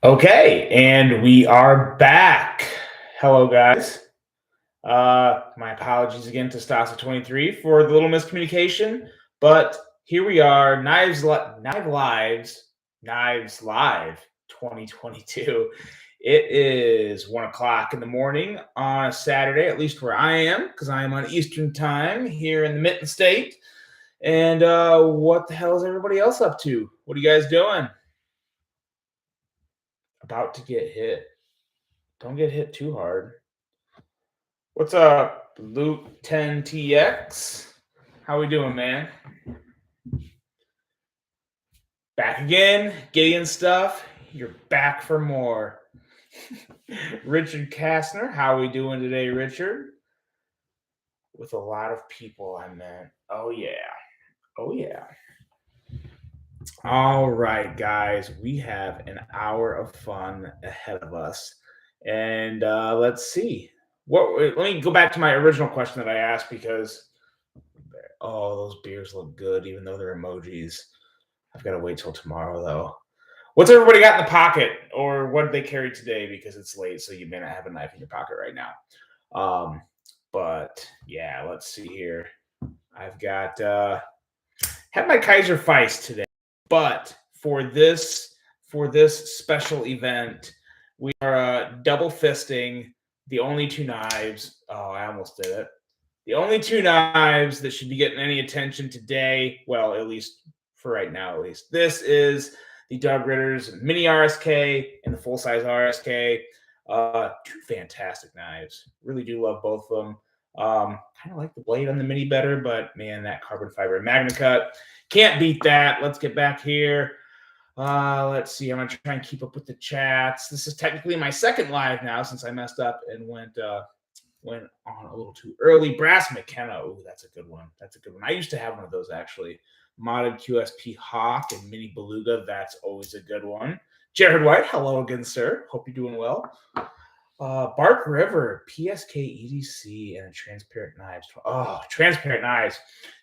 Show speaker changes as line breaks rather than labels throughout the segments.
Okay, and we are back. Hello, guys. My apologies again to Stasa23 for the little miscommunication, but here we are, Knives Live 2022. It is 1 o'clock in the morning on a Saturday, at least where I am, because I am on Eastern time here in the Mitten State. And what the hell is everybody else up to? What are you guys doing? About to get hit. Don't get hit too hard. What's up, Luke 10TX? How we doing, man? Back again, Gideon stuff. You're back for more. Richard Kastner, how we doing today, Richard? With a lot of people, I meant. Oh yeah. Oh yeah. All right, guys, we have an hour of fun ahead of us. And let's see. Let me go back to my original question that I asked because those beers look good, even though they're emojis. I've got to wait till tomorrow, though. What's everybody got in the pocket, or what did they carry today? Because it's late, so you may not have a knife in your pocket right now. But yeah, let's see here. I've got had my Kaiser Feist today, but for this special event, we are double fisting the only two knives. Oh, I almost did it. The only two knives that should be getting any attention today, well, at least for right now, at least. This is the Doug Ritter's mini RSK and the full-size RSK. Two fantastic knives. Really do love both of them. Kind of like the blade on the mini better, but man, that carbon fiber Magna Cut, can't beat that. Let's get back here. Let's see. I'm gonna try and keep up with the chats. This is technically my second live now since I messed up and went on a little too early. Brass McKenna. Oh, that's a good one. That's a good one. I used to have one of those actually. Modded QSP Hawk and Mini Beluga. That's always a good one. Jared White. Hello again, sir. Hope you're doing well. Bark River, PSK EDC, and transparent knives. Oh, transparent knives.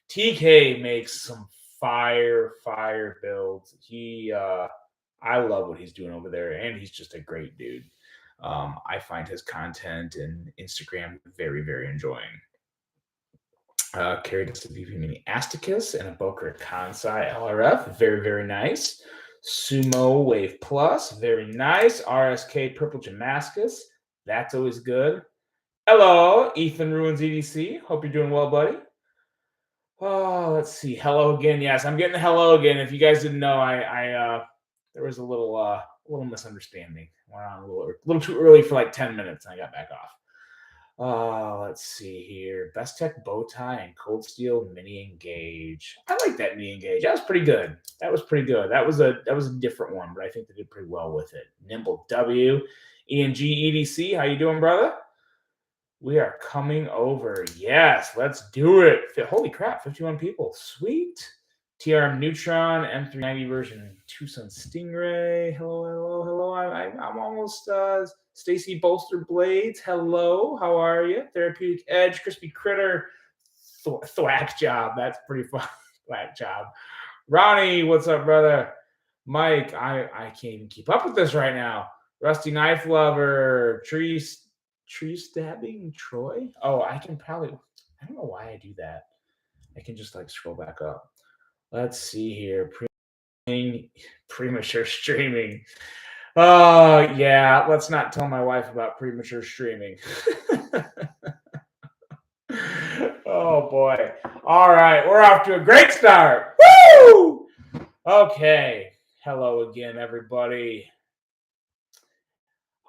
TK makes some fire builds. I love what he's doing over there, and he's just a great dude. I find his content and Instagram very, very enjoying. Carried us a VV Mini Asticus and a Boker Kansai LRF. Very, very nice. Sumo Wave Plus. Very nice. RSK Purple Damascus. That's always good. Hello, Ethan Ruins EDC. Hope you're doing well, buddy. Oh, let's see. Hello again. Yes, I'm getting the hello again. If you guys didn't know, I there was a little misunderstanding. Went on a little too early for like 10 minutes, and I got back off. Let's see here. Best Tech bow tie and Cold Steel mini engage. I like that mini engage. That was pretty good. That was a different one, but I think they did pretty well with it. Nimble W, ENG EDC. How you doing, brother? We are coming over. Yes, let's do it. Holy crap, 51 people. Sweet. TRM Neutron, M390 version, Tucson Stingray. Hello. I'm almost Stacy Bolster Blades. Hello, how are you? Therapeutic Edge, Crispy Critter, Thwack Job. That's pretty fun. Thwack Job. Ronnie, what's up, brother? Mike, I can't even keep up with this right now. Rusty Knife Lover, Tree Stabbing Troy. Oh, I don't know why I do that. I can just like scroll back up. Let's see here. Premature streaming. Oh, yeah. Let's not tell my wife about premature streaming. Oh, boy. All right. We're off to a great start. Woo! Okay. Hello again, everybody.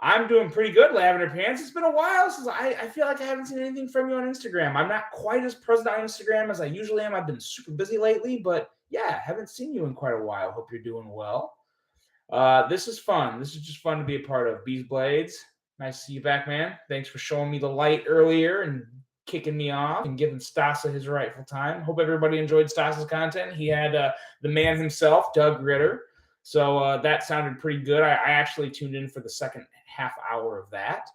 I'm doing pretty good, Lavender Pants. It's been a while since I feel like I haven't seen anything from you on Instagram. I'm not quite as present on Instagram as I usually am. I've been super busy lately, but yeah, haven't seen you in quite a while. Hope you're doing well. This is fun. This is just fun to be a part of. Bees Blades, nice to see you back, man. Thanks for showing me the light earlier and kicking me off and giving Stasa his rightful time. Hope everybody enjoyed Stasa's content. He had the man himself, Doug Ritter. So that sounded pretty good. I actually tuned in for the second half hour of that.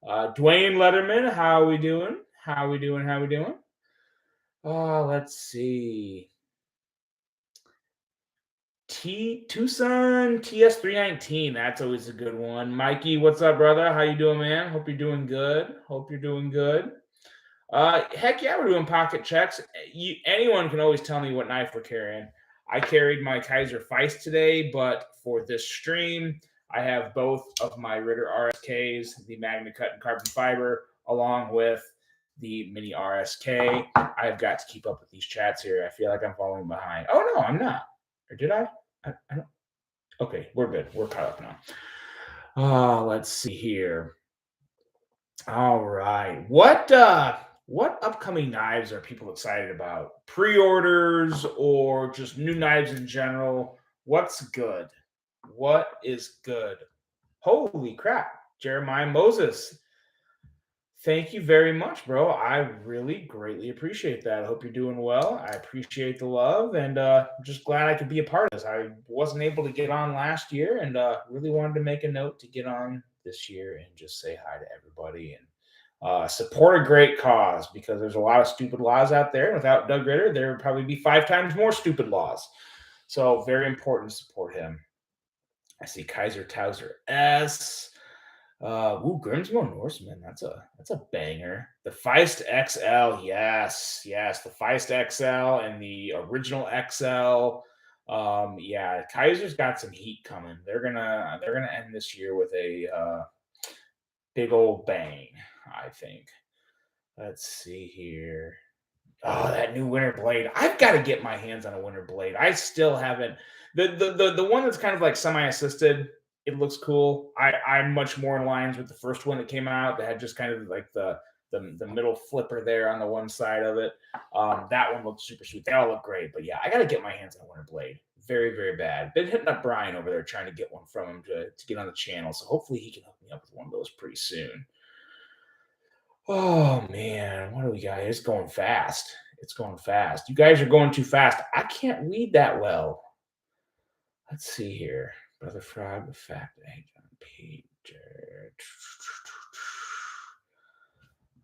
Dwayne Letterman, how are we doing? Let's see. Tucson TS319. That's always a good one. Mikey, what's up, brother? How you doing, man? Hope you're doing good. Hope you're doing good. Heck yeah, we're doing pocket checks. Anyone can always tell me what knife we're carrying. I carried my Kaiser Feist today, but for this stream, I have both of my Ritter RSKs, the Magna Cut and carbon fiber, along with the Mini RSK. I've got to keep up with these chats here. I feel like I'm falling behind. Oh no, I'm not. Or did I? I don't. Okay, we're good. We're caught up now. Let's see here. All right. What upcoming knives are people excited about? Pre-orders or just new knives in general? What's good? What is good? Holy crap. Jeremiah Moses. Thank you very much, bro. I really greatly appreciate that. I hope you're doing well. I appreciate the love, and I'm just glad I could be a part of this. I wasn't able to get on last year, and really wanted to make a note to get on this year and just say hi to everybody and support a great cause, because there's a lot of stupid laws out there. And without Doug Ritter, there would probably be 5 times more stupid laws. So very important to support him. I see Kaiser Towser S. Grimsmo Norseman. That's a banger. The Feist XL, yes, the Feist XL and the original XL. Yeah, Kaiser's got some heat coming. They're gonna end this year with a big old bang, I think. Let's see here. Oh, that new Winter Blade. I've got to get my hands on a Winter Blade. I still haven't. The one that's kind of like semi-assisted, it looks cool. I'm much more in lines with the first one that came out that had just kind of like the middle flipper there on the one side of it. That one looked super sweet. They all look great. But yeah, I got to get my hands on a Winter Blade. Very, very bad. Been hitting up Brian over there trying to get one from him to get on the channel. So hopefully he can hook me up with one of those pretty soon. Oh man, what do we got? It's going fast. It's going fast. You guys are going too fast. I can't read that well. Let's see here. Brother Frog, the fact egg on pager.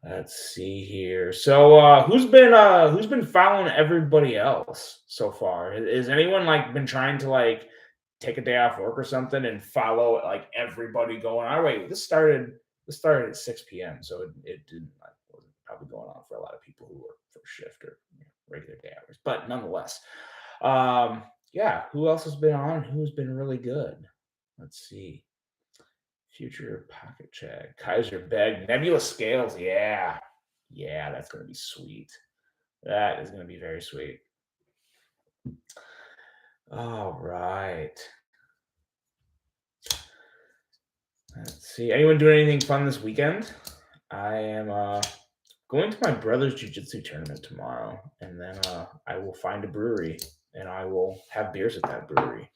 Let's see here. So who's been following everybody else so far? Is anyone like been trying to like take a day off work or something and follow like everybody going on? Wait, this started at 6 p.m. So it didn't like wasn't probably going on for a lot of people who work for shift or regular day hours. But nonetheless, yeah, who else has been on? Who's been really good? Let's see. Future pocket check. Kaiser Beg. Nebula Scales. Yeah. Yeah, that's going to be sweet. That is going to be very sweet. All right. Let's see. Anyone doing anything fun this weekend? I am going to my brother's jiu-jitsu tournament tomorrow, and then I will find a brewery and I will have beers at that brewery.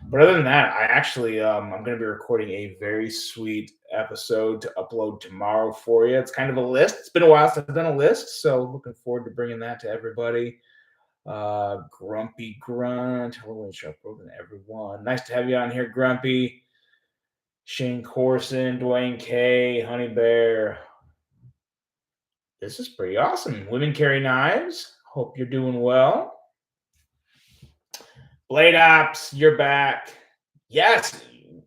But other than that, I actually I'm going to be recording a very sweet episode to upload tomorrow for you. It's kind of a list. It's been a while since I've done a list, so looking forward to bringing that to everybody. Grumpy Grunt, hello, everyone. Nice to have you on here, Grumpy. Shane Corson, Dwayne K, Honey Bear. This is pretty awesome. Women Carry Knives. Hope you're doing well. Blade Ops, you're back. Yes,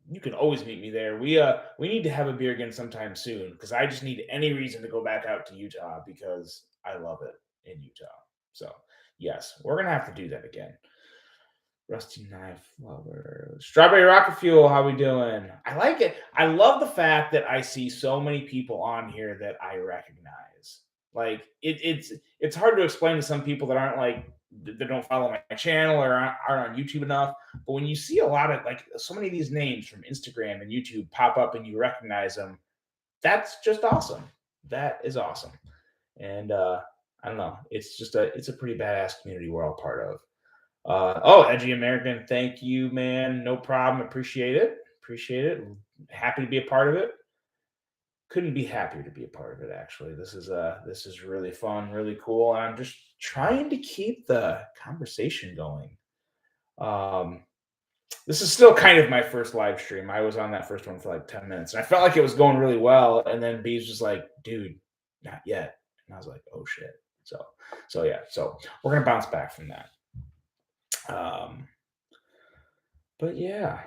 you can always meet me there. We need to have a beer again sometime soon, because I just need any reason to go back out to Utah because I love it in Utah. So yes, we're gonna have to do that again. Rusty Knife Lover. Strawberry Rocket Fuel, how we doing? I like it. I love the fact that I see so many people on here that I recognize. Like it's hard to explain to some people that aren't like that don't follow my channel or aren't on YouTube enough. But when you see a lot of like so many of these names from Instagram and YouTube pop up and you recognize them, that's just awesome. That is awesome. And I don't know. It's a pretty badass community we're all part of. Edgy American, thank you, man. No problem. Appreciate it. Happy to be a part of it. Couldn't be happier to be a part of it, actually. This is really fun, really cool. And I'm just trying to keep the conversation going. This is still kind of my first live stream. I was on that first one for like 10 minutes. And I felt like it was going really well. And then B's just like, dude, not yet. And I was like, oh shit. So yeah. So we're gonna bounce back from that. But yeah.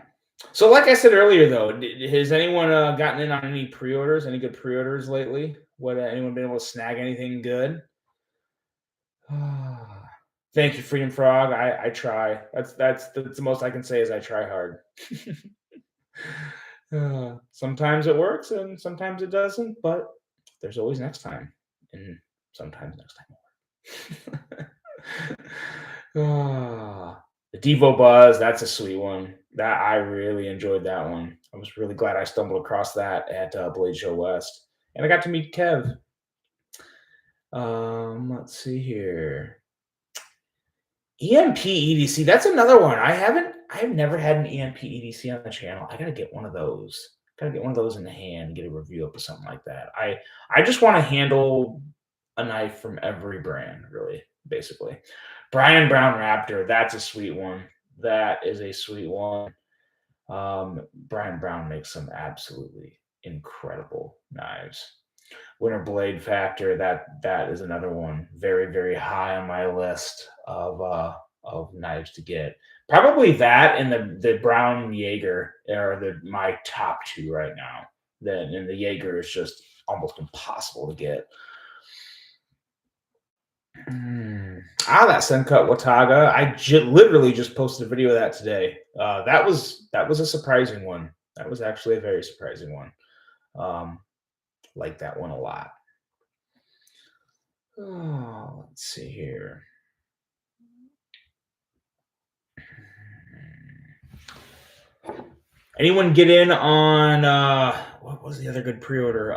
So, like I said earlier, though, has anyone gotten in on any pre-orders? Any good pre-orders lately? What anyone been able to snag anything good? Ah, thank you, Freedom Frog. I try. That's the most I can say is I try hard. Sometimes it works and sometimes it doesn't, but there's always next time, and sometimes next time will work. The Devo Buzz, that's a sweet one. That I really enjoyed that one. I was really glad I stumbled across that at Blade Show West, and I got to meet Kev. Let's see here. EMP EDC, that's another one. I've never had an EMP EDC on the channel. I gotta get one of those. Gotta get one of those in the hand and get a review up or something like that. I just want to handle a knife from every brand, really, basically. Brian Brown Raptor, that's a sweet one. That is a sweet one. Brian Brown makes some absolutely incredible knives. Winter Blade Factor, that is another one very, very high on my list of knives to get. Probably that and the Brown Jaeger are my top two right now. Then and the Jaeger is just almost impossible to get. That Sencut Wataga. I literally just posted a video of that today. That was a surprising one. That was actually a very surprising one. Like that one a lot. Oh, let's see here. Anyone get in on what was the other good pre-order?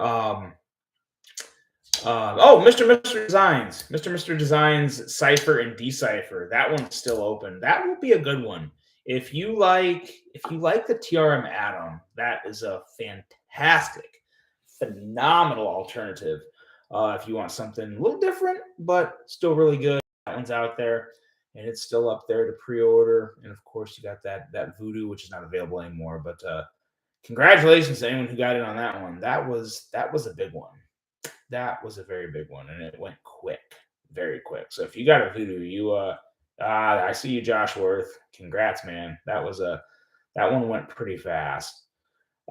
Mr. Designs. Mr. Designs Cipher and Decipher. That one's still open. That will be a good one. If you like the TRM Atom, that is a fantastic, phenomenal alternative. If you want something a little different but still really good, that one's out there and it's still up there to pre-order. And of course, you got that Voodoo, which is not available anymore. But congratulations to anyone who got in on that one. That was a big one. That was a very big one, and it went quick, very quick. So if you got a Voodoo, I see you, Josh Worth. Congrats, man. That that one went pretty fast.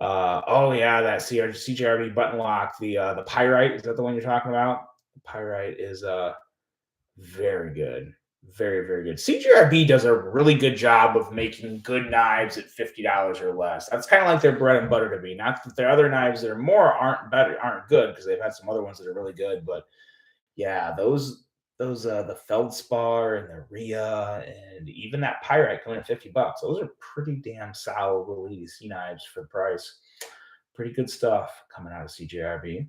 Oh yeah, that CJRB button lock, the Pyrite, is that the one you're talking about? The Pyrite is very good. Very, very good. CGRB does a really good job of making good knives at $50 or less. That's kind of like their bread and butter to me. Not that their other knives that are more aren't good because they've had some other ones that are really good. But yeah, those the Feldspar and the Rhea and even that Pyrite coming at $50. Those are pretty damn solid little EDC knives for the price. Pretty good stuff coming out of CJRB.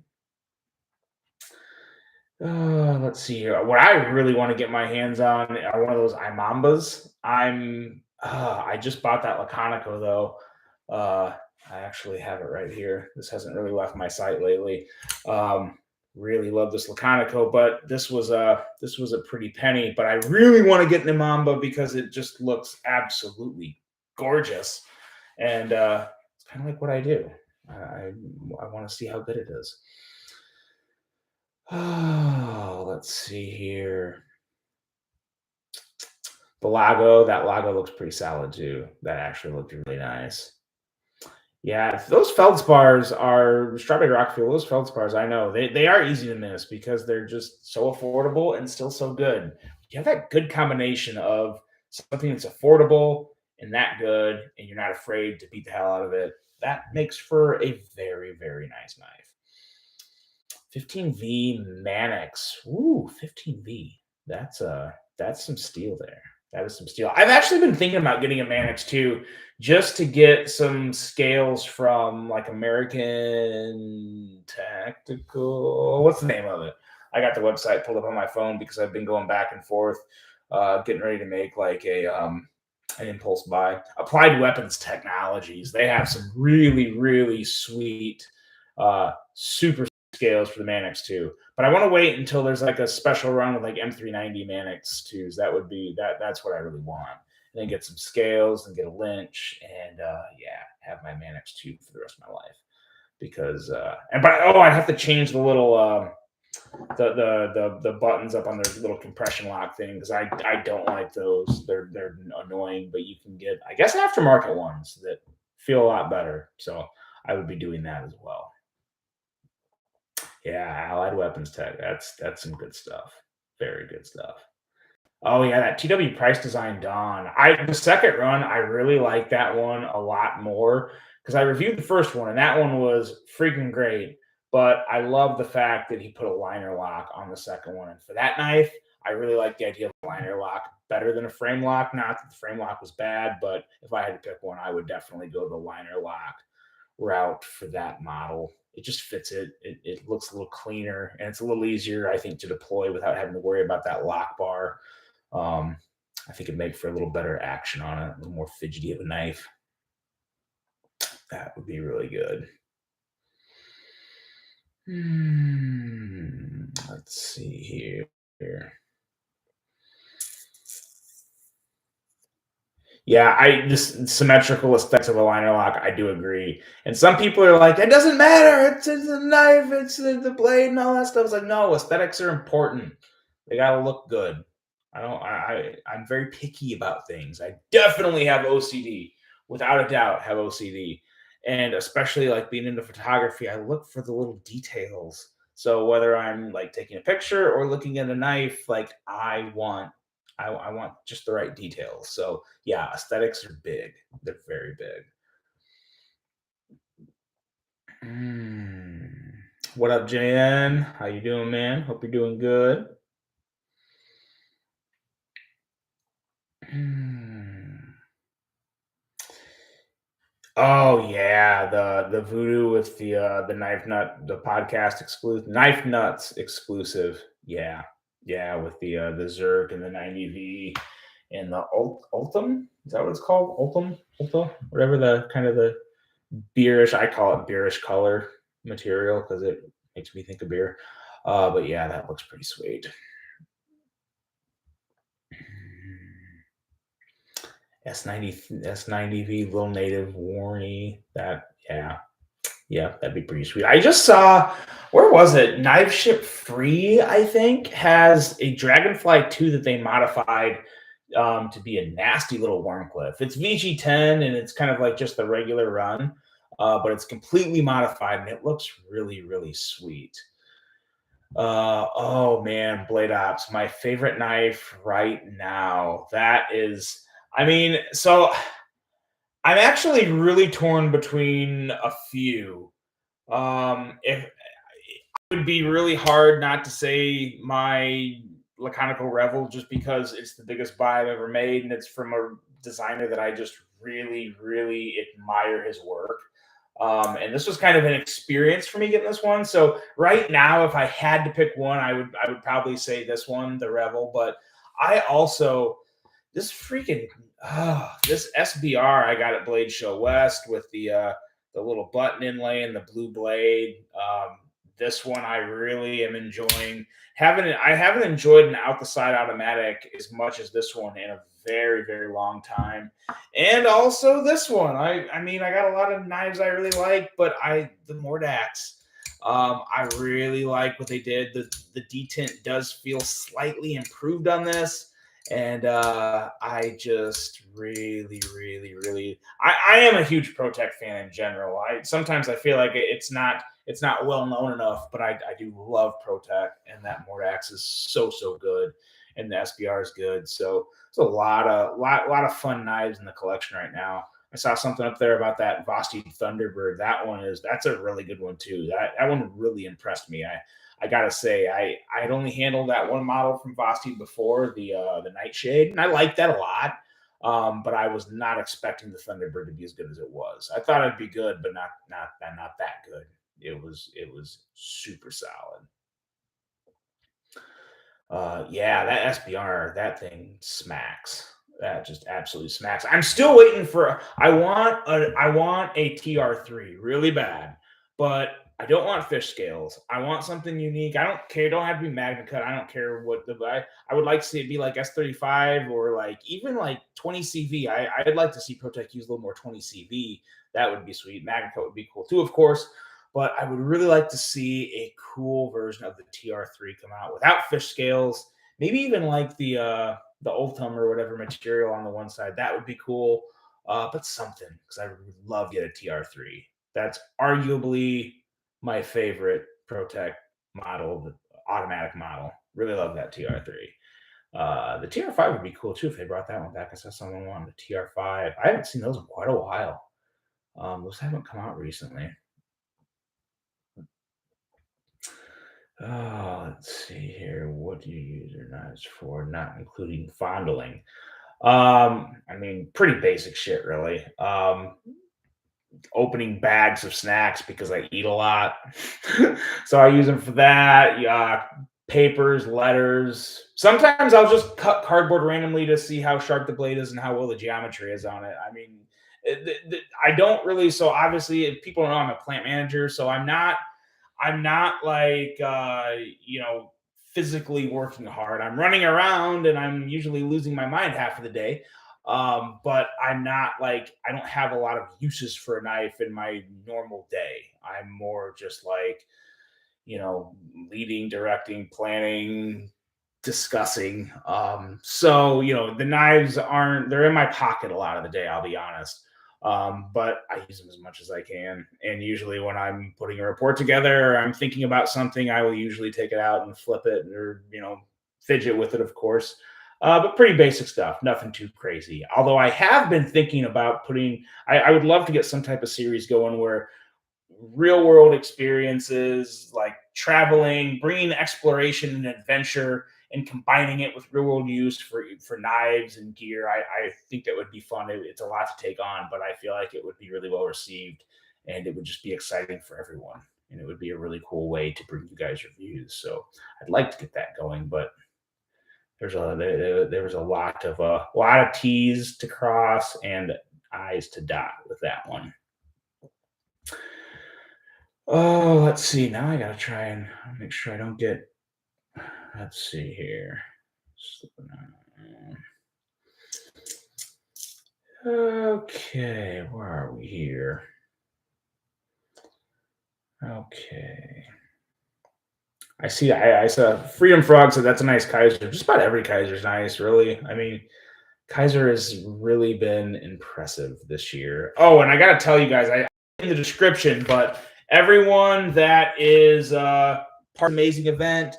Let's see here. What I really want to get my hands on are one of those Imambas. I just bought that Laconico though. I actually have it right here. This hasn't really left my site lately. Really love this Laconico, but this was a pretty penny. But I really want to get an Imamba because it just looks absolutely gorgeous, and it's kind of like what I do. I want to see how good it is. Oh, let's see here. The that Lago looks pretty solid too. That actually looked really nice. Yeah, those feldspars are Strawberry Rock Fuel. Those feldspars, I know they are easy to miss because they're just so affordable and still so good. You have that good combination of something that's affordable and that good, and you're not afraid to beat the hell out of it. That makes for a very, very nice knife. 15V Manix. Ooh, 15V. That's some steel there. That is some steel. I've actually been thinking about getting a Manix too, just to get some scales from like American Tactical. What's the name of it? I got the website pulled up on my phone because I've been going back and forth, getting ready to make like an impulse buy. Applied Weapons Technologies. They have some really, really sweet, super scales for the Manix 2. But I want to wait until there's like a special run with like M390 Manix 2s. That would be that's what I really want. And then get some scales and get a Lynch and have my Manix 2 for the rest of my life. Because I'd have to change the little the buttons up on their little compression lock thing, because I don't like those. They're annoying, but you can get, I guess, aftermarket ones that feel a lot better. So I would be doing that as well. Yeah, Allied Weapons Tech. That's some good stuff. Very good stuff. Oh yeah, that TW Price Design Dawn. The second run, I really like that one a lot more because I reviewed the first one and that one was freaking great. But I love the fact that he put a liner lock on the second one. And for that knife, I really like the idea of a liner lock better than a frame lock. Not that the frame lock was bad, but if I had to pick one, I would definitely go the liner lock route for that model. It just fits it. It looks a little cleaner and it's a little easier, I think, to deploy without having to worry about that lock bar. um, I think it'd make for a little better action on it, a little more fidgety of a knife. That would be really good. Let's see here. Yeah, this symmetrical aesthetics of a liner lock, I do agree. And some people are like, it doesn't matter. It's a knife, it's the blade and all that stuff. It's like, no, aesthetics are important. They gotta look good. I don't. I'm very picky about things. I definitely have OCD, without a doubt, have OCD, and especially like being into photography, I look for the little details. So whether I'm like taking a picture or looking at a knife, like I want just the right details. So yeah, aesthetics are big. They're very big. Mm. What up, JN? How you doing, man? Hope you're doing good. Mm. Oh yeah, the voodoo with the knife nut, the podcast exclusive, knife nuts exclusive. Yeah, yeah, with the Zerk and the 90V and the Ultim. Is that what it's called? Ulta, whatever the kind of the beerish. I call it beerish color material because it makes me think of beer. But yeah, that looks pretty sweet. S90V, little native warny. That yeah, yeah, that'd be pretty sweet. I just saw, where was it? Knife Ship Free, I think, has a Dragonfly 2 that they modified to be a nasty little Warncliffe. It's VG10 and it's kind of like just the regular run, but it's completely modified and it looks really, really sweet. Oh man, Blade Ops, my favorite knife right now. That is, I mean, so I'm actually really torn between a few. If it would be really hard not to say my Laconical Revel, just because it's the biggest buy I've ever made, and it's from a designer that I just really, really admire his work. And this was kind of an experience for me getting this one. So right now, if I had to pick one, I would probably say this one, the Revel. But I also, this freaking this SBR I got at Blade Show West with the little button inlay and the blue blade. This one I really am enjoying. I haven't enjoyed an out the side automatic as much as this one in a very, very long time. And also this one. I mean, I got a lot of knives I really like, but the Mordax. I really like what they did. The detent does feel slightly improved on this. And I just really, really, really, I am a huge ProTech fan in general. I feel like it's not well known enough, but I do love ProTech, and that Mordax is so good, and the SBR is good. So there's a lot of fun knives in the collection right now. I saw something up there about that Vosti Thunderbird. That's a really good one too. That one really impressed me. I gotta say, I'd only handled that one model from Vosti before, the Nightshade, and I liked that a lot. But I was not expecting the Thunderbird to be as good as it was. I thought it'd be good, but not that good. It was super solid. Yeah, that SBR, that thing smacks. That just absolutely smacks. I'm still waiting for. I want a TR3 really bad, but I don't want fish scales. I want something unique. I don't care. It don't have to be Magna Cut. I don't care what I would like to see it be like S35 or like even like 20 CV. I'd like to see ProTech use a little more 20 CV. That would be sweet. Magna Cut would be cool too, of course. but I would really like to see a cool version of the TR3 come out without fish scales. Maybe even like the Ultim or whatever material on the one side. That would be cool. But something, because I would love to get a TR3. That's arguably my favorite ProTech model, the automatic model. Really love that TR3. The TR5 would be cool too if they brought that one back. I saw someone wanted the TR5. I haven't seen those in quite a while. Those haven't come out recently. Let's see here. What do you use your knives for? Not including fondling. I mean, pretty basic shit, really. Opening bags of snacks because I eat a lot. So I use them for that. Yeah, papers, letters. Sometimes I'll just cut cardboard randomly to see how sharp the blade is and how well the geometry is on it. I mean, I don't really. So obviously, if people know I'm a plant manager, so I'm not like physically working hard. I'm running around and I'm usually losing my mind half of the day. But I'm not like I don't have a lot of uses for a knife in my normal day. I'm more just like leading, directing, planning, discussing. So the knives they're in my pocket a lot of the day, I'll be honest. But I use them as much as I can. And usually when I'm putting a report together or I'm thinking about something, I will usually take it out and flip it or, fidget with it, of course. But pretty basic stuff, nothing too crazy. Although I have been thinking about I would love to get some type of series going where real world experiences like traveling, bringing exploration and adventure, and combining it with real world use for knives and gear. I think that would be fun. It's a lot to take on, but I feel like it would be really well received, and it would just be exciting for everyone. And it would be a really cool way to bring you guys reviews. So I'd like to get that going, but there was a lot of T's to cross and I's to dot with that one. Oh, let's see. Now I gotta try and make sure I don't get. Let's see here. Slipping Okay, where are we here? Okay. I see. I saw Freedom Frog said that's a nice Kaiser. Just about every Kaiser's nice, really. I mean, Kaiser has really been impressive this year. Oh, and I gotta tell you guys, I in the description, but everyone that is part of the amazing event,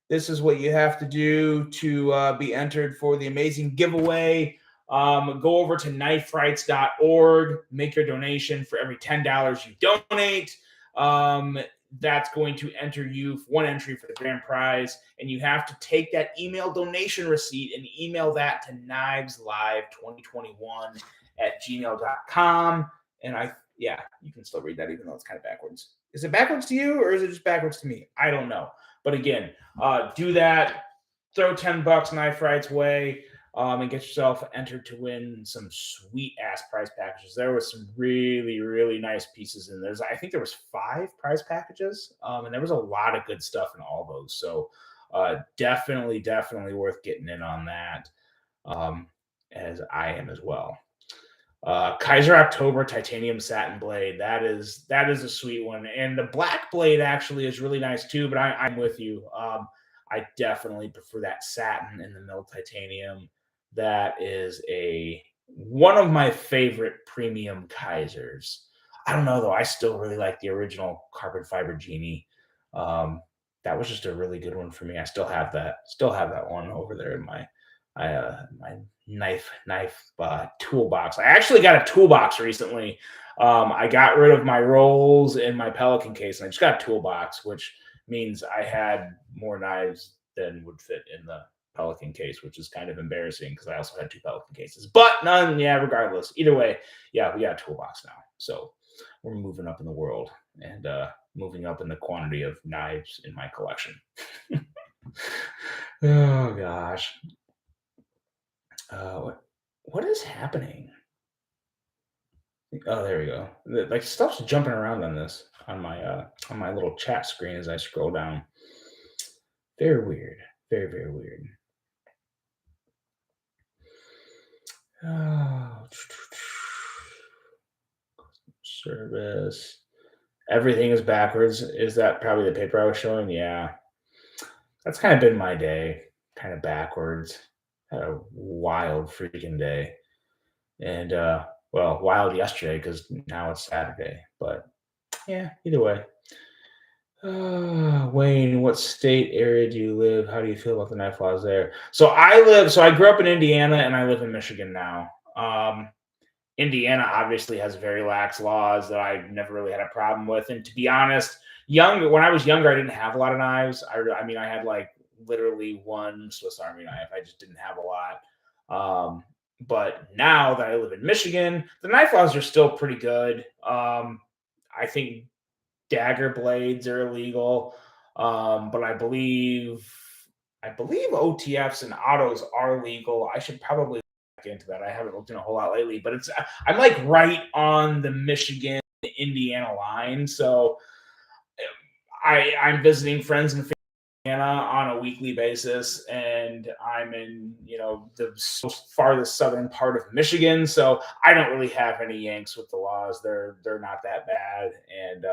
this is what you have to do to be entered for the amazing giveaway. Go over to kniferights.org, make your donation for every $10 you donate. That's going to enter you one entry for the grand prize. And you have to take that email donation receipt and email that to kniveslive2021@gmail.com. And yeah, you can still read that even though it's kind of backwards. Is it backwards to you or is it just backwards to me? I don't know. But again, do that. Throw $10 Knife Rights way. And get yourself entered to win some sweet ass prize packages. There was some really, really nice pieces in there. I think there was 5 prize packages, and there was a lot of good stuff in all those. So definitely, definitely worth getting in on that, as I am as well. Kaiser October titanium satin blade. That is a sweet one, and the black blade actually is really nice too. But I'm with you. I definitely prefer that satin and the milled titanium. That is one of my favorite premium Kaisers. I don't know though. I still really like the original carbon fiber genie. That was just a really good one for me. I still have that. Still have that one over there in my knife toolbox. I actually got a toolbox recently. I got rid of my rolls and my Pelican case, and I just got a toolbox, which means I had more knives than would fit in the Pelican case, which is kind of embarrassing because I also had 2 Pelican cases. But none, yeah, regardless. Either way, yeah, we got a toolbox now. So we're moving up in the world and moving up in the quantity of knives in my collection. Oh gosh. What is happening? Oh, there we go. Like stuff's jumping around on my little chat screen as I scroll down. Very weird. Very, very weird. Oh, service. Everything is backwards. Is that probably the paper I was showing? Yeah. That's kind of been my day, kind of backwards. Had a wild freaking day. And well, wild yesterday because now it's Saturday. But yeah, either way. Wayne, what state area do you live? How do you feel about the knife laws there? So I grew up in Indiana and I live in Michigan now. Indiana obviously has very lax laws that I never really had a problem with. And to be honest, when I was younger, I didn't have a lot of knives. I mean, I had like literally one Swiss Army knife. I just didn't have a lot. But now that I live in Michigan, the knife laws are still pretty good. I think dagger blades are illegal, but I believe OTFs and autos are legal. I should probably look into that. I haven't looked in a whole lot lately, but I'm like right on the Michigan Indiana line, so I'm visiting friends and on a weekly basis, and I'm in the farthest southern part of Michigan, so I don't really have any yanks with the laws. They're not that bad, and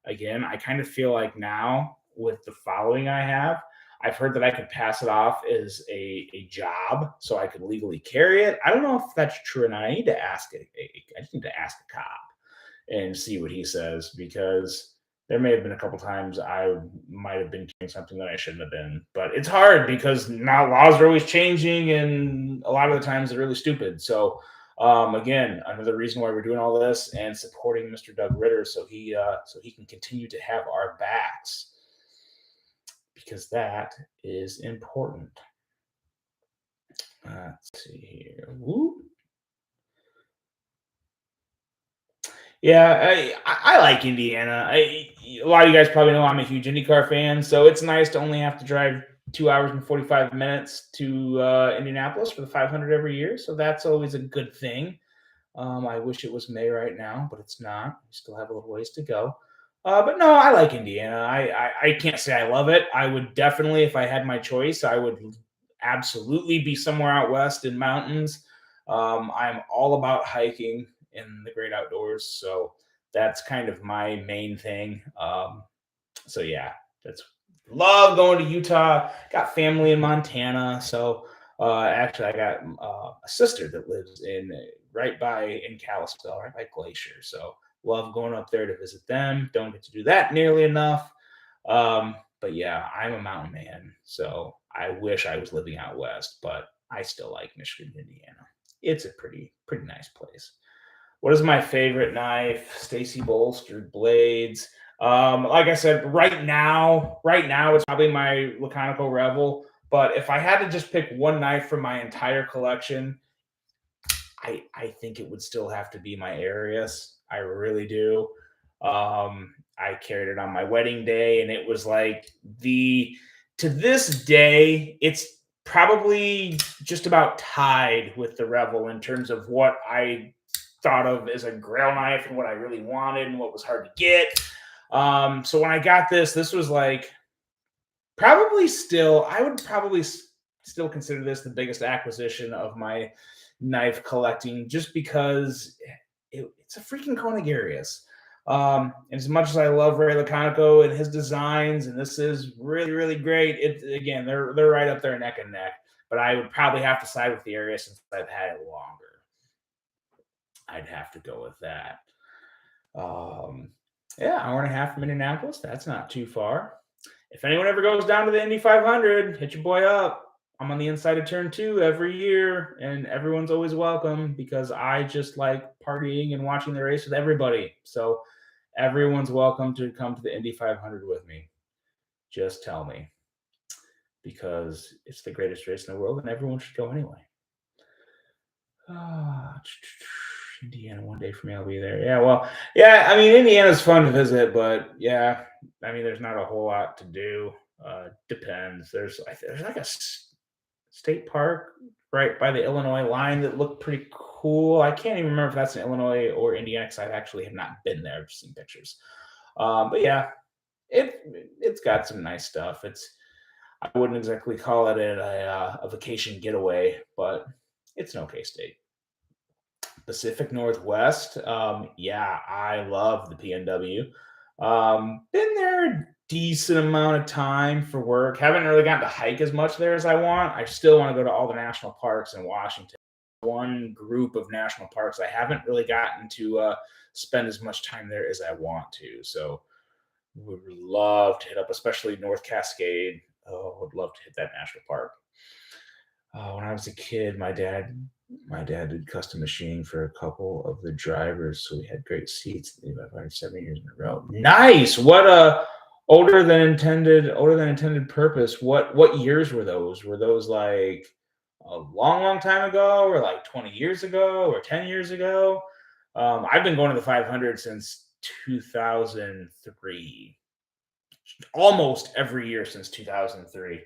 again, I kind of feel like now with the following I have, I've heard that I could pass it off as a job, so I could legally carry it. I don't know if that's true, and I need to ask it. I just need to ask a cop and see what he says because there may have been a couple times I might have been doing something that I shouldn't have been. But it's hard because now laws are always changing, and a lot of the times they're really stupid. So again, another reason why we're doing all this and supporting Mr. Doug Ritter so he can continue to have our backs because that is important. Let's see here. Woo. Yeah, I like Indiana. A lot of you guys probably know I'm a huge IndyCar fan, so it's nice to only have to drive 2 hours and 45 minutes to Indianapolis for the 500 every year. So that's always a good thing. I wish it was May right now, but it's not. We still have a little ways to go. But no, I like Indiana. I can't say I love it. I would definitely, if I had my choice, I would absolutely be somewhere out west in mountains. I'm all about hiking in the great outdoors, so that's kind of my main thing. So yeah, that's love going to Utah. Got family in Montana, so actually I got a sister that lives right by in Kalispell, right by Glacier. So love going up there to visit them. Don't get to do that nearly enough. But yeah, I'm a mountain man, so I wish I was living out west, but I still like Michigan, Indiana. It's a pretty nice place. What is my favorite knife? Stacy bolstered blades. Like I said, right now it's probably my Laconico Rebel. But if I had to just pick one knife from my entire collection, I think it would still have to be my Arius. I really do. I carried it on my wedding day, and it was like to this day, it's probably just about tied with the Rebel in terms of what I thought of as a grail knife and what I really wanted and what was hard to get. So when I got this was like I would probably still consider this the biggest acquisition of my knife collecting just because it's a freaking Conagarius. And as much as I love Ray Laconico and his designs, and this is really, really great, again, they're right up there neck and neck. But I would probably have to side with the Arius since I've had it longer. I'd have to go with that. Um, yeah, hour and a half from Indianapolis. That's not too far. If anyone ever goes down to the Indy 500, hit your boy up. I'm on the inside of turn 2 every year, and everyone's always welcome because I just like partying and watching the race with everybody. So everyone's welcome to come to the Indy 500 with me. Just tell me because it's the greatest race in the world, and everyone should go anyway. Indiana, one day for me, I'll be there. Yeah, well, yeah, I mean, Indiana's fun to visit, but yeah, I mean, there's not a whole lot to do. Depends. There's like a state park right by the Illinois line that looked pretty cool. I can't even remember if that's in Illinois or Indiana because I actually have not been there. I've just seen pictures. But yeah, it's got some nice stuff. I wouldn't exactly call it a vacation getaway, but it's an okay state. Pacific Northwest. Yeah, I love the PNW. Been there a decent amount of time for work. Haven't really gotten to hike as much there as I want. I still want to go to all the national parks in Washington. One group of national parks I haven't really gotten to spend as much time there as I want to. So would love to hit up, especially North Cascade. Oh, would love to hit that national park. When I was a kid, my dad did custom machining for a couple of the drivers, so we had great seats. About 7 years in a row. Nice. What a older than intended purpose. What years were those? Were those like a long, long time ago, or like 20 years ago, or 10 years ago? I've been going to the 500 since 2003, almost every year since 2003.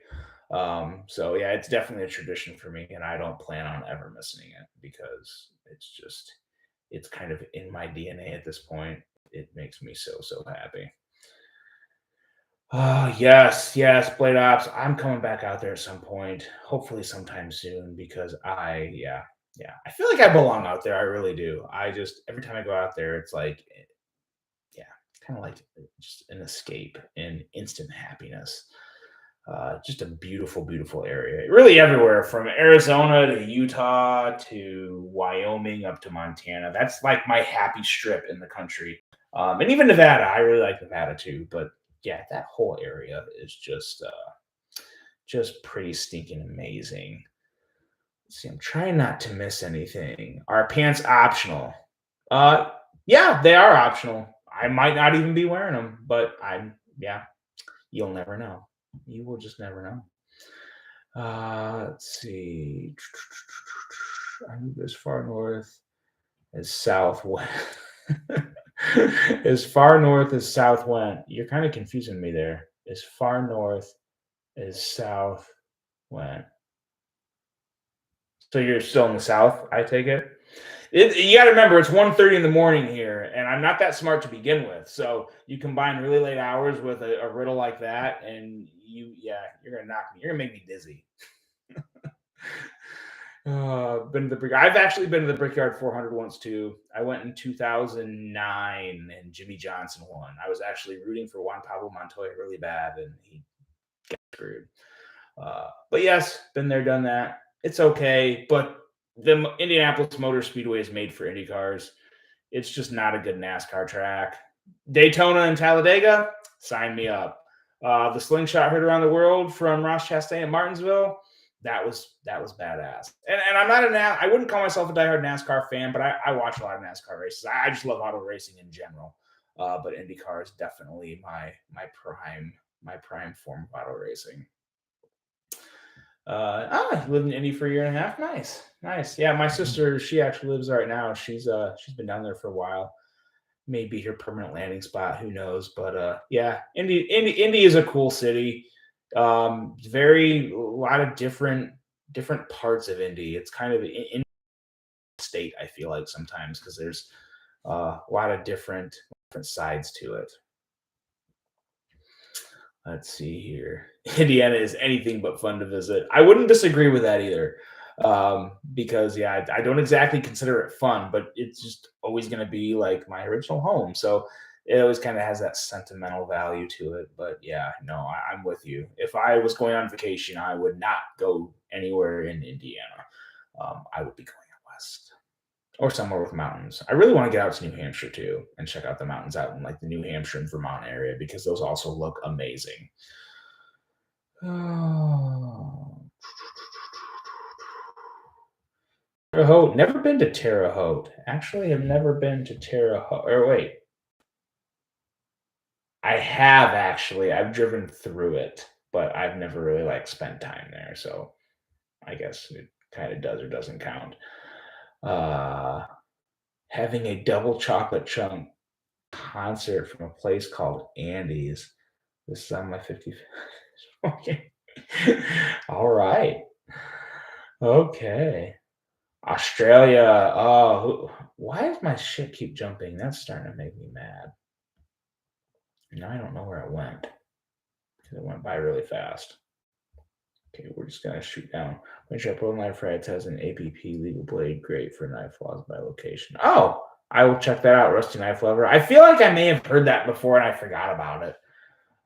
So yeah, it's definitely a tradition for me, and I don't plan on ever missing it because it's kind of in my DNA at this point. It makes me so happy. Yes, yes, Blade Ops. I'm coming back out there at some point, hopefully sometime soon, because yeah, I feel like I belong out there. I really do. I just every time I go out there, it's like, yeah, kind of like just an escape and instant happiness. Just a beautiful, beautiful area. Really everywhere from Arizona to Utah to Wyoming up to Montana. That's like my happy strip in the country. And even Nevada. I really like Nevada too. But yeah, that whole area is just pretty stinking amazing. Let's see, I'm trying not to miss anything. Are pants optional? Uh, yeah, they are optional. I might not even be wearing them, but yeah, you'll never know. You will just never know. Let's see. I moved as far north as southwest. As far north as south went. You're kind of confusing me there. As far north as south went. So you're still in the south, I take it? You got to remember, it's 1:30 in the morning here, and I'm not that smart to begin with. So you combine really late hours with a riddle like that, and you're gonna knock me. You're gonna make me dizzy. Been to the brick. I've actually been to the Brickyard 400 once too. I went in 2009, and Jimmy Johnson won. I was actually rooting for Juan Pablo Montoya really bad, and he got screwed. But yes, been there, done that. It's okay, but the Indianapolis Motor Speedway is made for Indy cars. It's just not a good NASCAR track. Daytona and Talladega, sign me up. The slingshot heard around the world from Ross Chastain at Martinsville, that was badass. And I'm not I wouldn't call myself a diehard NASCAR fan, but I watch a lot of NASCAR races. I just love auto racing in general. But IndyCar is definitely my prime form of auto racing. You lived in Indy for a year and a half. Nice, nice. Yeah, my sister, she actually lives there right now. She's been down there for a while. Maybe her permanent landing spot. Who knows? But yeah, Indy is a cool city. Very a lot of different parts of Indy. It's kind of in state. I feel like sometimes because there's a lot of different sides to it. Let's see here. Indiana is anything but fun to visit. I wouldn't disagree with that either. Because yeah, I don't exactly consider it fun, but it's just always going to be like my original home. So it always kind of has that sentimental value to it. But yeah, no, I'm with you. If I was going on vacation, I would not go anywhere in Indiana. I would be going out west or somewhere with mountains. I really want to get out to New Hampshire too and check out the mountains out in like the New Hampshire and Vermont area because those also look amazing. Oh. Terre Haute. Never been to Terre Haute. Actually, have never been to Terre Haute. Or wait, I have actually. I've driven through it, but I've never really like spent time there. So I guess it kind of does or doesn't count. Uh, Having a double chocolate chunk concert from a place called Andy's. This is on my 50th. Okay. All right. Okay. Australia. Oh, why does my shit keep jumping? That's starting to make me mad. Now I don't know where it went because it went by really fast. Okay, we're just gonna shoot down. When Chapeau Knife Rats has an APP legal blade, great for knife flaws by location. Oh, I will check that out, Rusty Knife Lover. I feel like I may have heard that before and I forgot about it.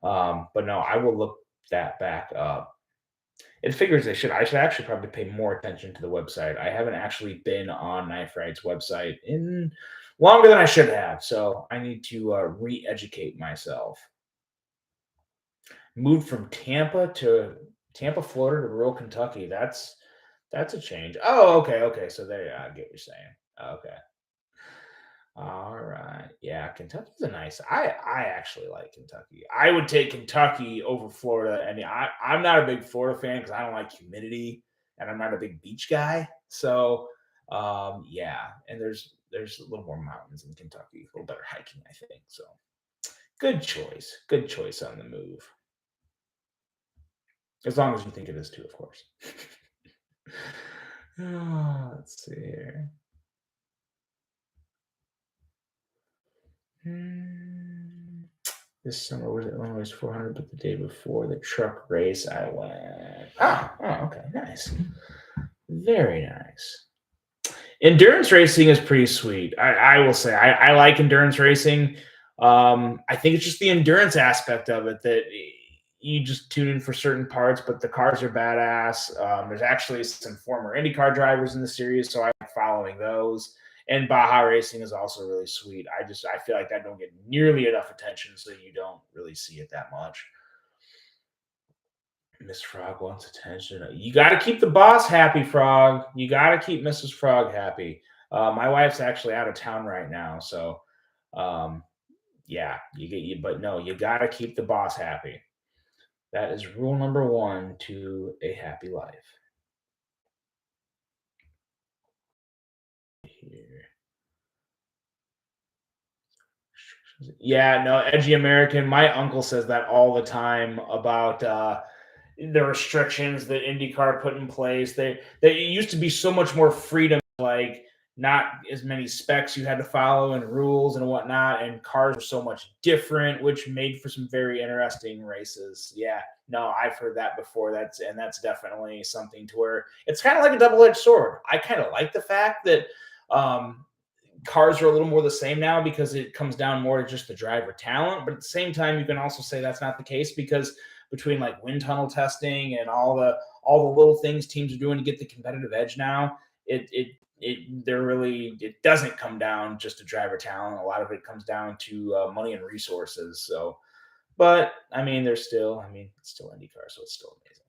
But no, I will look that back up. It figures I should actually probably pay more attention to the website. I haven't actually been on Knife Right's website in longer than I should have, so I need to re-educate myself. Moved from Tampa, Florida to rural Kentucky. That's a change. Oh, okay, okay. So there, I get what you're saying. Okay. All right. Yeah, Kentucky's a nice. I actually like Kentucky. I would take Kentucky over Florida. And I'm not a big Florida fan because I don't like humidity and I'm not a big beach guy. So yeah, and there's a little more mountains in Kentucky, a little better hiking, I think. So good choice. Good choice on the move. As long as you think it is too, of course. Let's see here. Hmm. This summer was Illinois 400, but the day before the truck race, I went. Okay, nice. Very nice. Endurance racing is pretty sweet. I will say I like endurance racing. I think it's just the endurance aspect of it that you just tune in for certain parts, but the cars are badass. There's actually some former IndyCar drivers in the series, so I'm following those. And Baja Racing is also really sweet. I feel like I don't get nearly enough attention, so you don't really see it that much. Miss Frog wants attention. You got to keep the boss happy, Frog. You got to keep Mrs. Frog happy. My wife's actually out of town right now, so um, yeah, but no, you got to keep the boss happy. That is rule number one to a happy life. Here. Yeah, no, edgy American. My uncle says that all the time about the restrictions that IndyCar put in place. They it used to be so much more freedom, like not as many specs you had to follow and rules and whatnot, and cars were so much different, which made for some very interesting races. Yeah, no, I've heard that before. That's definitely something to where it's kind of like a double-edged sword. I kind of like the fact that um, cars are a little more the same now because it comes down more to just the driver talent. But at the same time, you can also say that's not the case because between like wind tunnel testing and all the little things teams are doing to get the competitive edge now, it doesn't come down just to driver talent. A lot of it comes down to money and resources. So, but I mean, it's still IndyCar, so it's still amazing.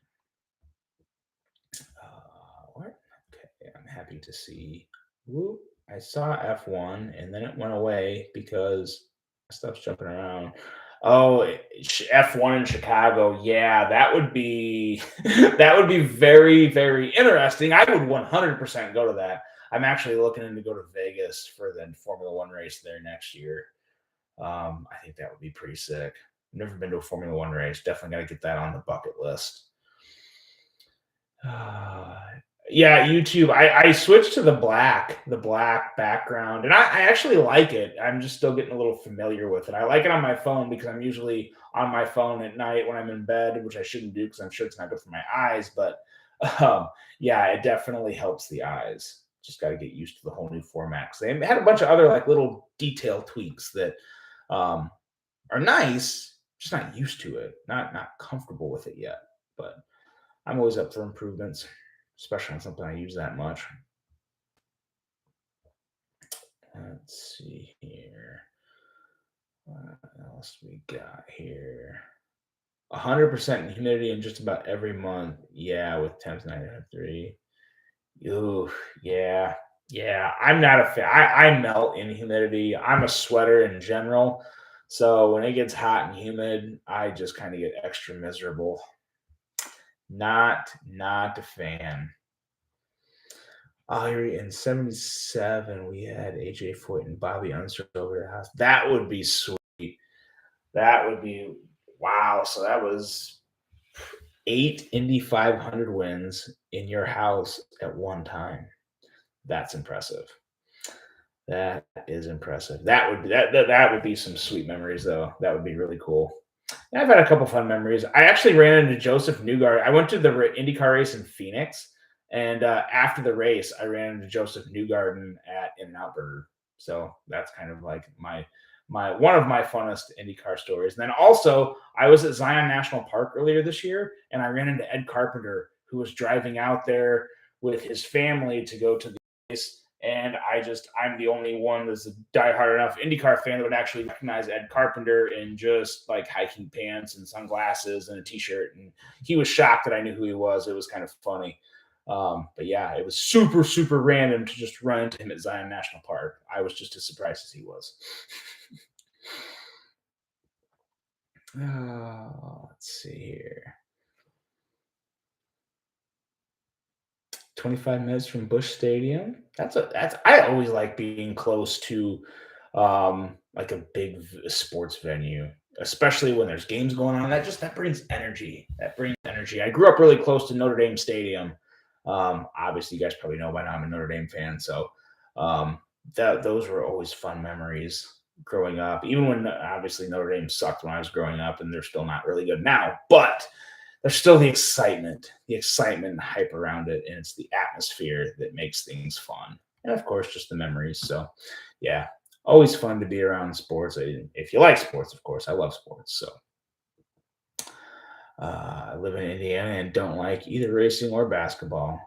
What? Okay, I'm happy to see. Whoop. I saw F1 and then it went away because stuff's jumping around. Oh, F1 in Chicago. Yeah, that would be that would be very, very interesting. I would 100% go to that. I'm actually looking to go to Vegas for the Formula One race there next year. I think that would be pretty sick. I've never been to a Formula One race. Definitely got to get that on the bucket list. Yeah, YouTube. I switched to the black background, and I actually like it. I'm just still getting a little familiar with it. I like it on my phone because I'm usually on my phone at night when I'm in bed, which I shouldn't do because I'm sure it's not good for my eyes. But yeah, it definitely helps the eyes. Just got to get used to the whole new format. 'Cause they had a bunch of other like little detail tweaks that um, are nice, just not used to it, not comfortable with it yet. But I'm always up for improvements, especially on something I use that much. Let's see here. What else we got here? 100% humidity in just about every month. Yeah, with temps 903. Ooh, yeah. Yeah, I'm not a fan. I melt in humidity. I'm a sweater in general. So when it gets hot and humid, I just kind of get extra miserable. Not a fan. In 77, we had AJ Foyt and Bobby Unser over the house. That would be sweet. That would be wow. So that was 8 Indy 500 wins in your house at one time. That's impressive. That is impressive. That would be some sweet memories, though. That would be really cool. And I've had a couple fun memories. I actually ran into Joseph Newgarden. I went to the IndyCar race in Phoenix, and after the race, I ran into Joseph Newgarden at In-N-Out Burger. So that's kind of like my one of my funnest IndyCar stories. And then also, I was at Zion National Park earlier this year, and I ran into Ed Carpenter, who was driving out there with his family to go to the race. And I'm the only one that's a diehard enough IndyCar fan that would actually recognize Ed Carpenter in just like hiking pants and sunglasses and a t-shirt. And he was shocked that I knew who he was. It was kind of funny. But yeah, it was super, super random to just run into him at Zion National Park. I was just as surprised as he was. Let's see here. 25 minutes from Busch Stadium. I always like being close to like a big sports venue, especially when there's games going on. That brings energy. That brings energy. I grew up really close to Notre Dame Stadium. Obviously you guys probably know by now I'm a Notre Dame fan, so those were always fun memories growing up. Even when obviously Notre Dame sucked when I was growing up, and they're still not really good now, but there's still the excitement and hype around it, and it's the atmosphere that makes things fun. And of course, just the memories. So, yeah, always fun to be around sports. If you like sports, of course, I love sports. So, I live in Indiana and don't like either racing or basketball.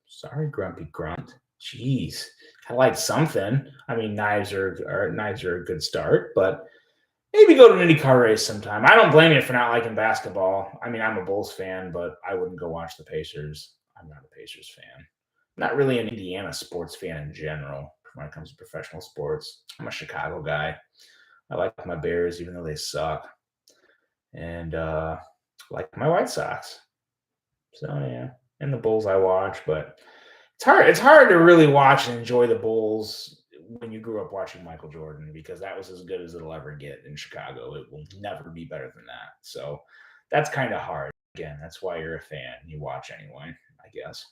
Sorry, Grumpy Grunt. Jeez, I like something. I mean, knives are a good start, but maybe go to an IndyCar race sometime. I don't blame you for not liking basketball. I mean, I'm a Bulls fan, but I wouldn't go watch the Pacers. I'm not a Pacers fan. Not really an Indiana sports fan in general when it comes to professional sports. I'm a Chicago guy. I like my Bears, even though they suck. And like my White Sox. So yeah. And the Bulls I watch, but it's hard to really watch and enjoy the Bulls when you grew up watching Michael Jordan, because that was as good as it'll ever get in Chicago. It will never be better than that. So that's kind of hard. Again, that's why you're a fan. You watch anyway, I guess.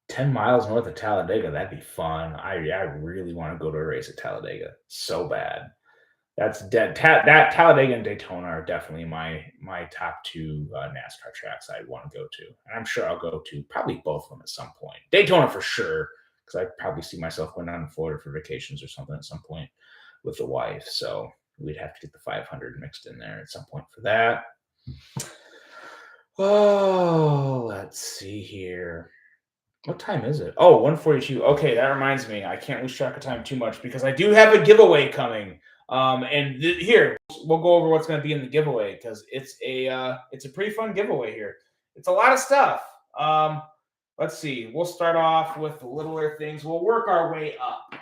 10 miles north of Talladega. That'd be fun. I really want to go to a race at Talladega so bad. That's dead. That Talladega and Daytona are definitely my top two NASCAR tracks I'd want to go to, and I'm sure I'll go to probably both of them at some point. Daytona for sure, because I probably see myself going down to Florida for vacations or something at some point with the wife. So we'd have to get the 500 mixed in there at some point for that. Oh, let's see here. What time is it? Oh, 1:42. Okay, that reminds me. I can't lose track of time too much because I do have a giveaway coming. And here we'll go over what's going to be in the giveaway, because it's a pretty fun giveaway here. It's a lot of stuff. Let's see. We'll start off with the littler things. We'll work our way up.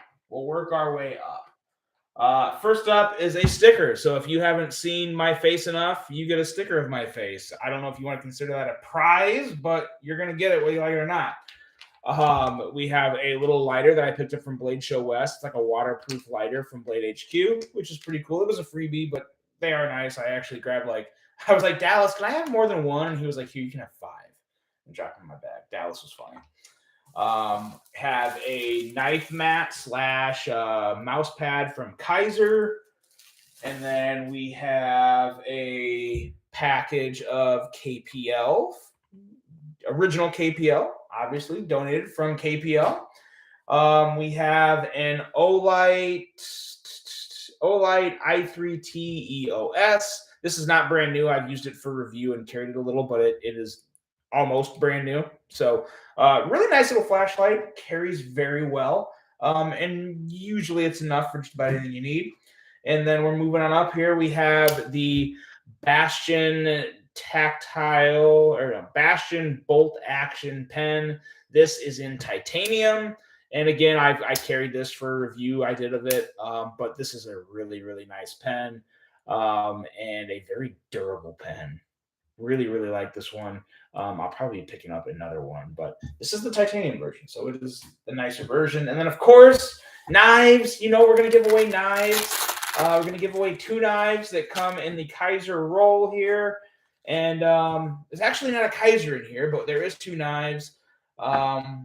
First up is a sticker. So if you haven't seen my face enough, you get a sticker of my face. I don't know if you want to consider that a prize, but you're going to get it whether you like it or not. We have a little lighter that I picked up from Blade Show West. It's like a waterproof lighter from Blade HQ, which is pretty cool. It was a freebie, but they are nice. I actually grabbed I was like, Dallas, can I have more than one? And he was like, here, you can have 5. And dropped them in my bag. Dallas was funny. Have a knife mat / mouse pad from Kaiser. And then we have a package of KPL, original KPL, obviously donated from KPL. We have an Olight i3T EOS. This is not brand new. I've used it for review and carried it a little, but it is almost brand new. So really nice little flashlight, carries very well. And usually it's enough for just about anything you need. And then we're moving on up here. We have the Bastion Bastion bolt action pen. This is in titanium. And again, I carried this for a review I did of it. But this is a really, really nice pen, and a very durable pen. Really, really like this one. I'll probably be picking up another one, but this is the titanium version, so it is the nicer version. And then, of course, knives. We're going to give away knives. We're going to give away 2 knives that come in the Kaiser roll here. And there's actually not a Kaiser in here, but there is 2 knives.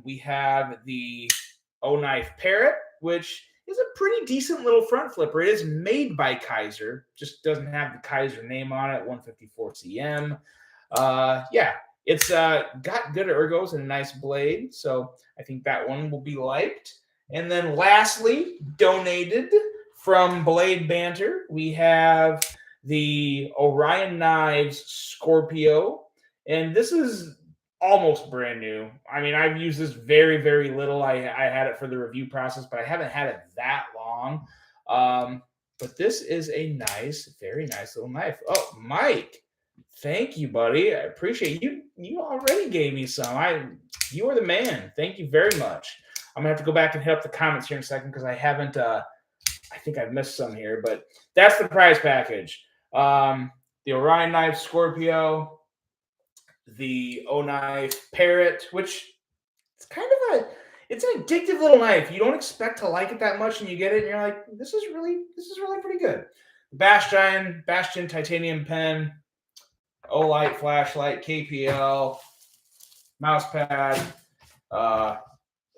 We have the O-Knife Parrot, which is a pretty decent little front flipper. It is made by Kaiser, just doesn't have the Kaiser name on it, 154 cm. Yeah, It's got good ergos and a nice blade, so I think that one will be liked. And then lastly, donated from Blade Banter, we have the Orion Knives Scorpio. And this is almost brand new. I mean, I've used this very, very little. I had it for the review process, but I haven't had it that long. But this is a nice, very nice little knife. Oh, Mike, thank you, buddy. I appreciate you. You already gave me some. You are the man. Thank you very much. I'm gonna have to go back and hit up the comments here in a second because I haven't. I think I've missed some here, but that's the prize package. The Orion Knife Scorpio, the O Knife Parrot, which it's kind of it's an addictive little knife. You don't expect to like it that much, and you get it, and you're like, this is really pretty good. Bastion titanium pen, Olight flashlight, KPL, mouse pad, a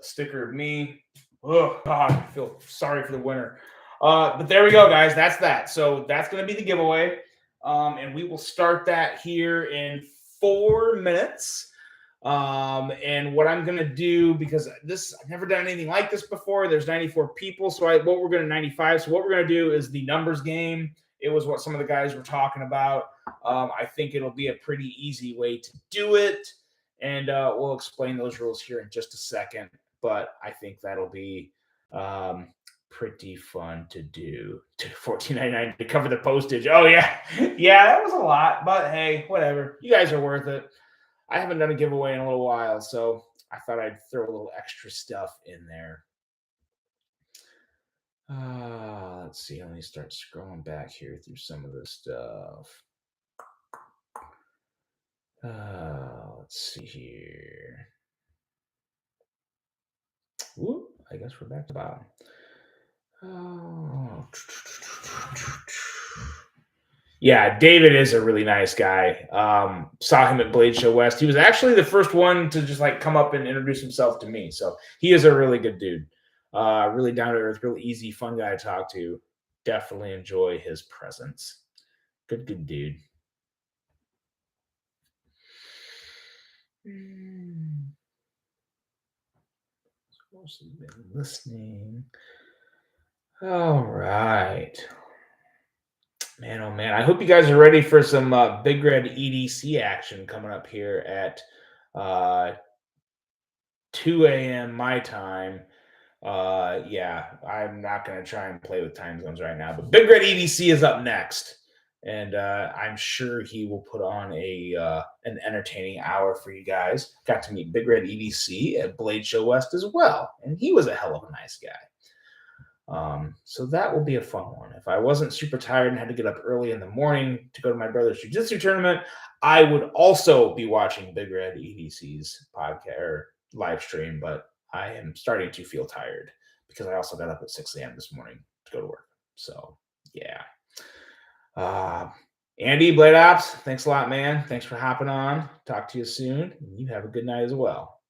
sticker of me. Oh God, I feel sorry for the winner. But there we go, guys. That's that. So that's going to be the giveaway, and we will start that here in 4 minutes. And what I'm going to do, because I've never done anything like this before. There's 94 people. So what we're going to 95. So what we're going to do is the numbers game. It was what some of the guys were talking about. I think it'll be a pretty easy way to do it. And we'll explain those rules here in just a second. But I think that'll be pretty fun to do. $14.99 to cover the postage. Oh, yeah. Yeah, that was a lot. But hey, whatever. You guys are worth it. I haven't done a giveaway in a little while, so I thought I'd throw a little extra stuff in there. Let's see. Let me start scrolling back here through some of this stuff. Let's see here. Whoop, I guess we're back to the bottom. Oh. Yeah, David is a really nice guy. Saw him at Blade Show West. He was actually the first one to just like come up and introduce himself to me. So he is a really good dude. Really down to earth, really easy, fun guy to talk to. Definitely enjoy his presence. Good dude. Supposed to have been listening. All right. Man, oh man. I hope you guys are ready for some Big Red EDC action coming up here at 2 a.m. my time. Yeah, I'm not going to try and play with time zones right now, but Big Red EDC is up next. And I'm sure he will put on an entertaining hour for you guys. Got to meet Big Red EDC at Blade Show West as well. And he was a hell of a nice guy. So that will be a fun one. If I wasn't super tired and had to get up early in the morning to go to my brother's jiu-jitsu tournament, I would also be watching Big Red EDC's podcast or live stream, but I am starting to feel tired because I also got up at 6 a.m. this morning to go to work. So yeah. Andy, Blade Ops, thanks a lot, man. Thanks for hopping on. Talk to you soon. You have a good night as well.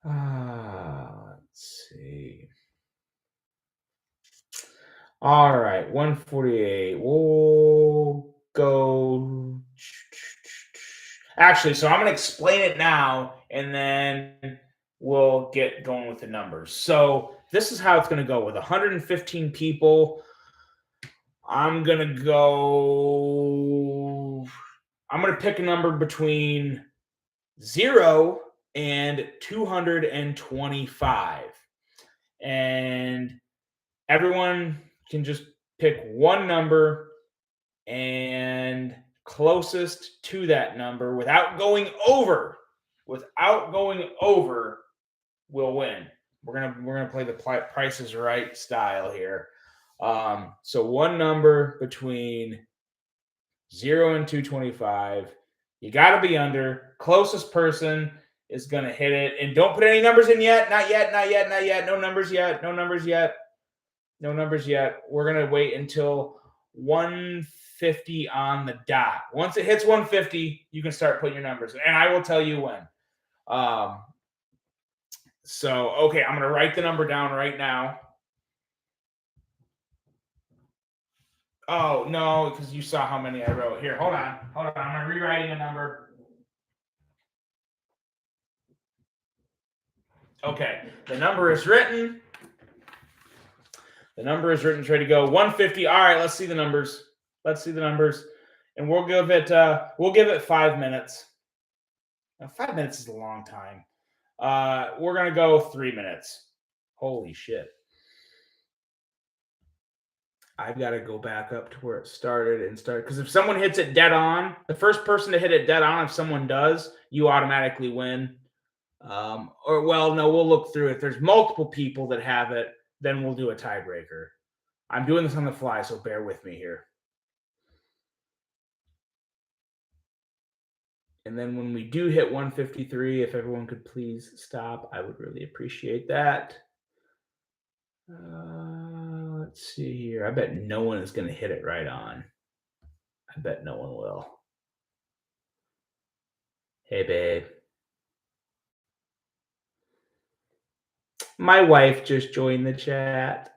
Let's see. All right, 148. We'll go. Actually, so I'm going to explain it now, and then we'll get going with the numbers. So this is how it's going to go. With 115 people, I'm going to pick a number between 0 and 225. And everyone can just pick one number, and closest to that number without going over will win. We're gonna play the Price is Right style here. So one number between 0 and 225. You got to be under. Closest person is going to hit it. And don't put any numbers in yet. Not yet. No numbers yet. We're going to wait until 150 on the dot. Once it hits 150, you can start putting your numbers. And I will tell you when. Okay, I'm going to write the number down right now. Oh, no, because you saw how many I wrote. Here, hold on. I'm rewriting a number. Okay, the number is written. The number is written. It's ready to go. 150. All right, let's see the numbers. And we'll give it 5 minutes. Now, 5 minutes is a long time. We're gonna go 3 minutes. Holy shit. I've got to go back up to where it started and start, because if someone hits it dead on, the first person to hit it dead on, if someone does, you automatically win. Or, well, no, we'll look through it. If there's multiple people that have it, then we'll do a tiebreaker. I'm doing this on the fly, so bear with me here. And then when we do hit 153, if everyone could please stop, I would really appreciate that. Let's see here. I bet no one is going to hit it right on. I bet no one will. Hey, babe. My wife just joined the chat.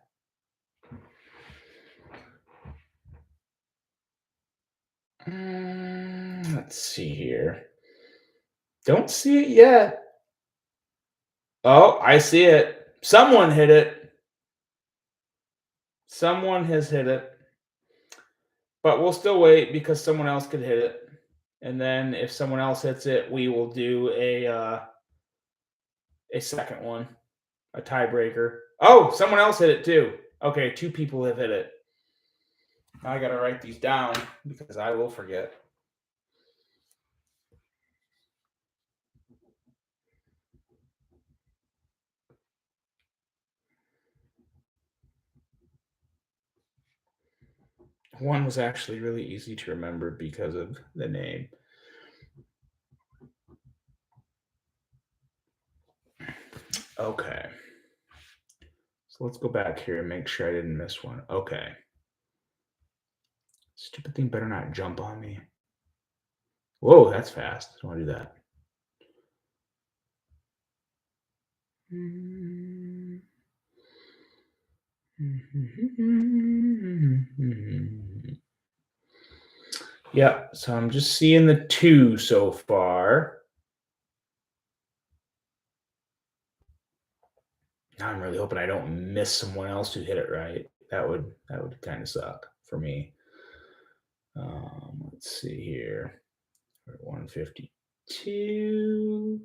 Let's see here. Don't see it yet. Oh, I see it. Someone hit it. Someone has hit it. But we'll still wait because someone else could hit it. And then if someone else hits it, we will do a second one, a tiebreaker. Oh, someone else hit it too. Okay, 2 people have hit it. I got to write these down because I will forget. One was actually really easy to remember because of the name. Okay. So let's go back here and make sure I didn't miss one. Okay. Stupid thing better not jump on me. Whoa, that's fast. I don't want to do that. Yeah, so I'm just seeing the 2 so far. Now I'm really hoping I don't miss someone else who hit it right. That would kind of suck for me. Let's see here. We're at 152.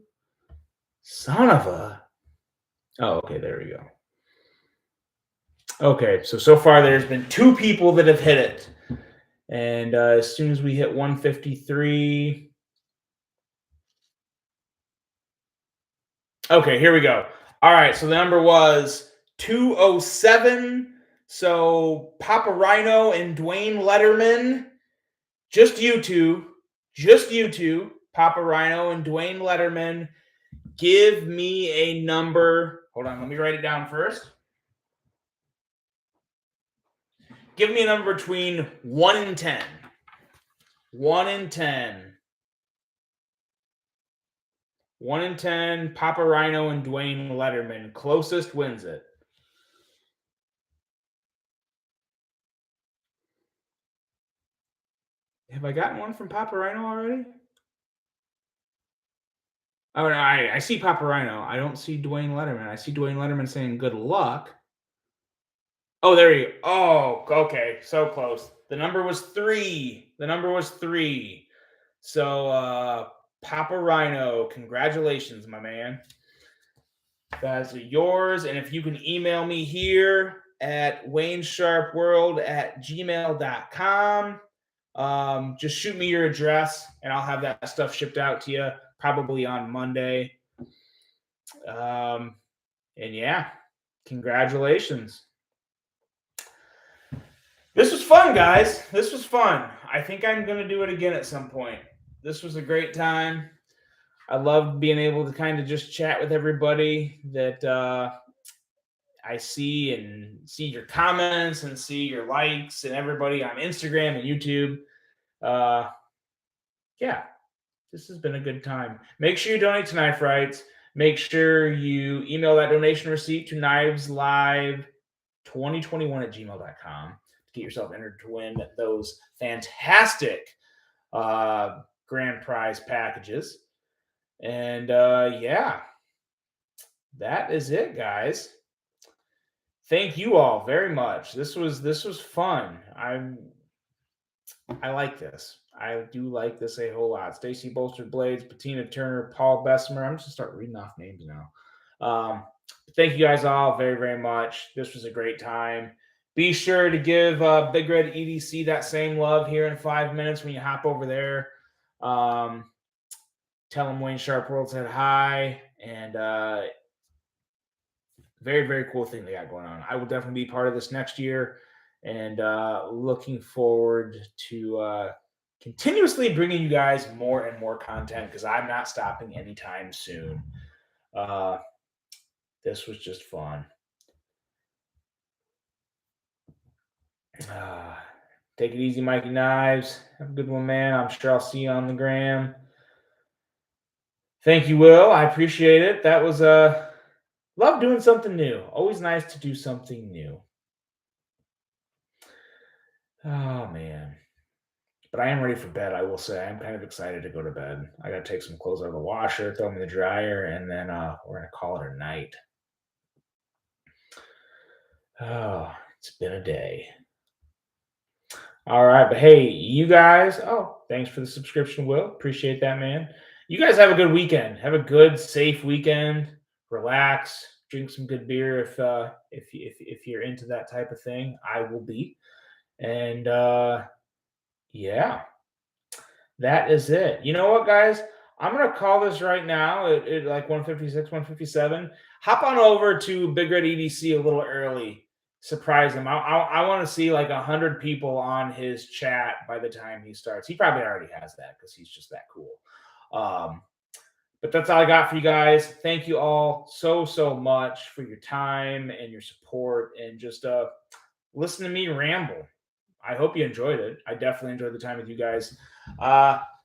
Son of a. Oh, okay, there we go. Okay, so far there's been 2 people that have hit it. And as soon as we hit 153. Okay, here we go. All right, so the number was 207. So Papa Rhino and Dwayne Letterman, just you two, Papa Rhino and Dwayne Letterman, give me a number. Hold on, let me write it down first. Give me a number between 1 and 10. 1 and 10. 1 and 10, Papa Rhino and Dwayne Letterman. Closest wins it. Have I gotten one from Papa Rhino already? Oh, no, I see Papa Rhino. I don't see Dwayne Letterman. I see Dwayne Letterman saying good luck. Oh, there you go. Oh, okay. So close. The number was 3. So, Papa Rhino, congratulations, my man. That's yours. And if you can email me here at waynesharpworld@gmail.com, just shoot me your address and I'll have that stuff shipped out to you probably on Monday. And yeah, congratulations. This was fun, guys. This was fun. I think I'm going to do it again at some point. This was a great time. I love being able to kind of just chat with everybody that I see and see your comments and see your likes and everybody on Instagram and YouTube. Yeah, this has been a good time. Make sure you donate to Knife Rights. Make sure you email that donation receipt to kniveslive2021@gmail.com to get yourself entered to win those fantastic grand prize packages. And yeah, that is it, guys. Thank you all very much. This was fun. I like this. I do like this a whole lot. Stacy Bolster Blades, Patina Turner, Paul Bessemer. I'm just gonna start reading off names now. Thank you guys all very, very much. This was a great time. Be sure to give Big Red EDC that same love here in 5 minutes when you hop over there. Tell them Wayne Sharp World said hi, and very, very cool thing they got going on. I will definitely be part of this next year, and looking forward to continuously bringing you guys more and more content because I'm not stopping anytime soon. This was just fun. Take it easy, Mikey Knives. Have a good one, man. I'm sure I'll see you on the gram. Thank you, Will. I appreciate it. That was love doing something new. Always nice to do something new. Oh man. But I am ready for bed, I will say. I'm kind of excited to go to bed. I gotta take some clothes out of the washer, throw them in the dryer, and then we're gonna call it a night. Oh, it's been a day. All right, but hey, you guys. Oh, thanks for the subscription, Will. Appreciate that, man. You guys have a good weekend. Have a good, safe weekend. Relax. Drink some good beer if you're into that type of thing. I will be. And yeah, that is it. You know what, guys? I'm gonna call this right now at like 156, 157. Hop on over to Big Red EDC a little early. Surprise him. I want to see like 100 people on his chat by the time he starts. He probably already has that because he's just that cool. But that's all I got for you guys. Thank you all so much for your time and your support and just listen to me ramble. I hope you enjoyed it. I definitely enjoyed the time with you guys.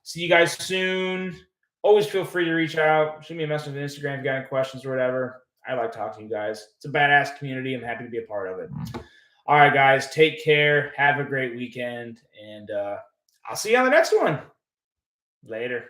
See you guys soon. Always feel free to reach out. Shoot me a message on Instagram if you got any questions or whatever. I like talking to you guys. It's a badass community. I'm happy to be a part of it. All right, guys. Take care. Have a great weekend. And I'll see you on the next one. Later.